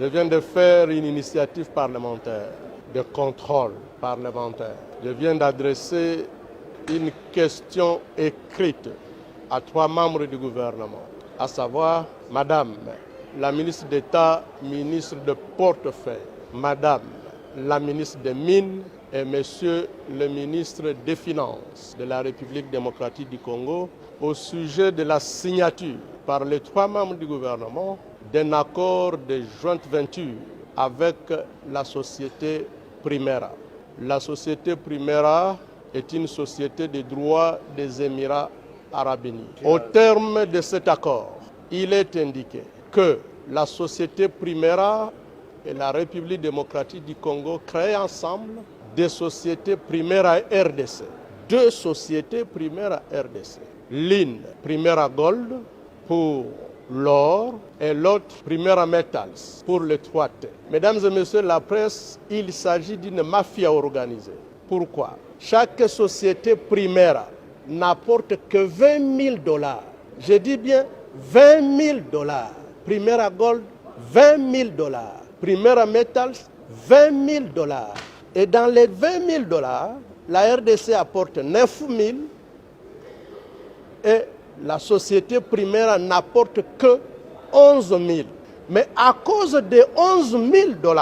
Je viens de faire une initiative parlementaire, de contrôle parlementaire. Je viens d'adresser une question écrite à 3 membres du gouvernement, à savoir Madame la ministre d'État, ministre de portefeuille, Madame la ministre des Mines et Monsieur le ministre des Finances de la République démocratique du Congo au sujet de la signature par les 3 membres du gouvernement d'un accord de joint venture avec la société Primera. La société Primera est une société de droit des Émirats arabes unis. Au terme de cet accord, il est indiqué que la société Primera et la République démocratique du Congo créent ensemble des sociétés Primera RDC. 2 sociétés Primera RDC. L'une, Primera Gold, pour l'or, et l'autre, Primera Metals, pour le 3T. Mesdames et messieurs la presse, il s'agit d'une mafia organisée. Pourquoi? Chaque société Primera n'apporte que $20 000. Je dis bien $20 000. Primera Gold, $20 000. Primera Metals, $20 000. Et dans les $20 000, la RDC apporte 9 000 et la société Primera n'apporte que 11 000. Mais à cause des 11 000 $,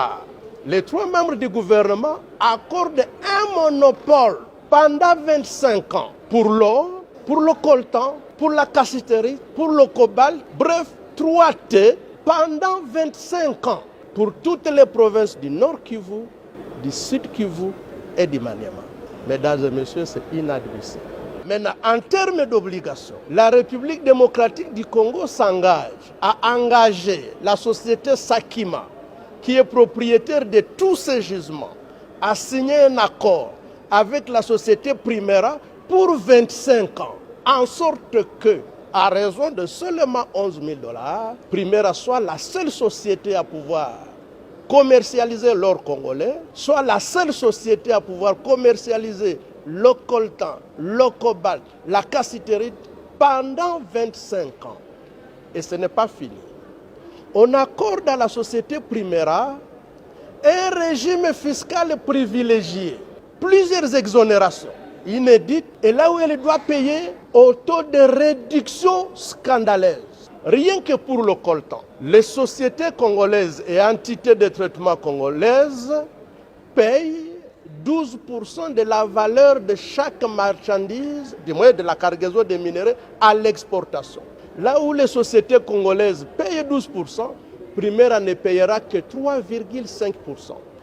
les 3 membres du gouvernement accordent un monopole pendant 25 ans pour l'or, pour le coltan, pour la cassiterie, pour le cobalt, bref, 3T pendant 25 ans pour toutes les provinces du Nord Kivu, du Sud Kivu et du Maniema. Mesdames et messieurs, c'est inadmissible. Maintenant, en termes d'obligations, la République démocratique du Congo s'engage à engager la société Sakima, qui est propriétaire de tous ces gisements, à signer un accord avec la société Primera pour 25 ans, en sorte que, à raison de seulement 11 000 $, Primera soit la seule société à pouvoir commercialiser l'or congolais, soit la seule société à pouvoir commercialiser le coltan, le cobalt, la cassiterite pendant 25 ans. Et ce n'est pas fini. On accorde à la société Primera un régime fiscal privilégié, plusieurs exonérations inédites, et là où elle doit payer au taux de réduction scandaleuse. Rien que pour le coltan, les sociétés congolaises et entités de traitement congolaises payent 12% de la valeur de chaque marchandise, du moins de la cargaison des minéraux, à l'exportation. Là où les sociétés congolaises payent 12%, Primera ne payera que 3,5%.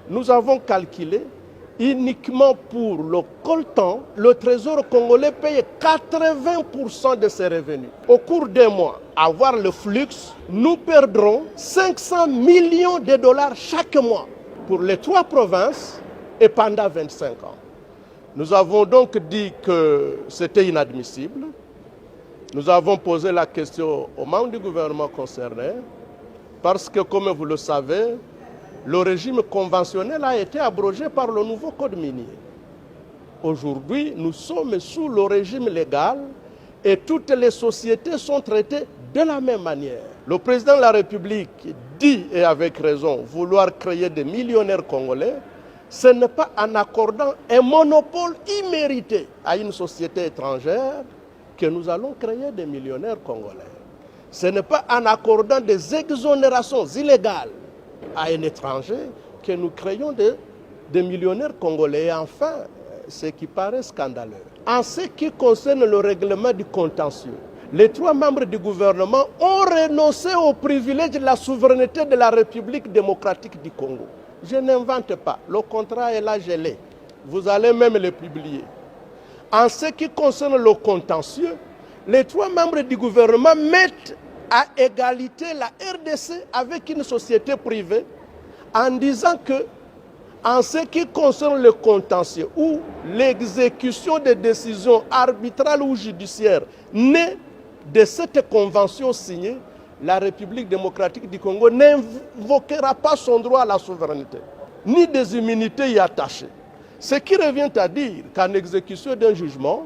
Nous avons calculé uniquement pour le coltan, le trésor congolais paye 80% de ses revenus. Au cours d'un mois, à voir le flux, nous perdrons 500 millions de dollars chaque mois pour les 3 provinces et pendant 25 ans. Nous avons donc dit que c'était inadmissible. Nous avons posé la question aux membres du gouvernement concerné parce que, comme vous le savez, le régime conventionnel a été abrogé par le nouveau code minier. Aujourd'hui, nous sommes sous le régime légal et toutes les sociétés sont traitées de la même manière. Le président de la République dit, et avec raison, vouloir créer des millionnaires congolais. Ce n'est pas en accordant un monopole immérité à une société étrangère que nous allons créer des millionnaires congolais. Ce n'est pas en accordant des exonérations illégales à un étranger que nous créons des millionnaires congolais. Et enfin, ce qui paraît scandaleux, en ce qui concerne le règlement du contentieux, les 3 membres du gouvernement ont renoncé au privilège de la souveraineté de la République démocratique du Congo. Je n'invente pas, le contrat est là gelé. Vous allez même le publier. En ce qui concerne le contentieux, les 3 membres du gouvernement mettent à égalité la RDC avec une société privée en disant que, en ce qui concerne le contentieux ou l'exécution des décisions arbitrales ou judiciaires nées de cette convention signée, la République démocratique du Congo n'invoquera pas son droit à la souveraineté, ni des immunités y attachées. Ce qui revient à dire qu'en exécution d'un jugement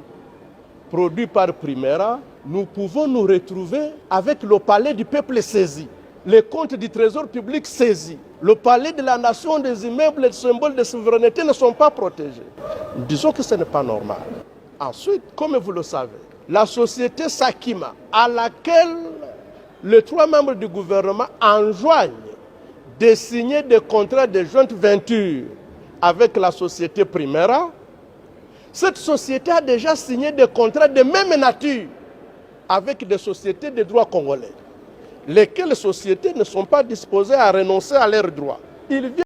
produit par Primera, nous pouvons nous retrouver avec le palais du peuple saisi. les comptes du trésor public saisis. Le palais de la nation, des immeubles et des symboles de souveraineté ne sont pas protégés. Disons que ce n'est pas normal. Ensuite, comme vous le savez, la société Sakima, à laquelle les 3 membres du gouvernement enjoignent de signer des contrats de jointe venture avec la société Primera, cette société a déjà signé des contrats de même nature avec des sociétés de droit congolais, lesquelles sociétés ne sont pas disposées à renoncer à leurs droits.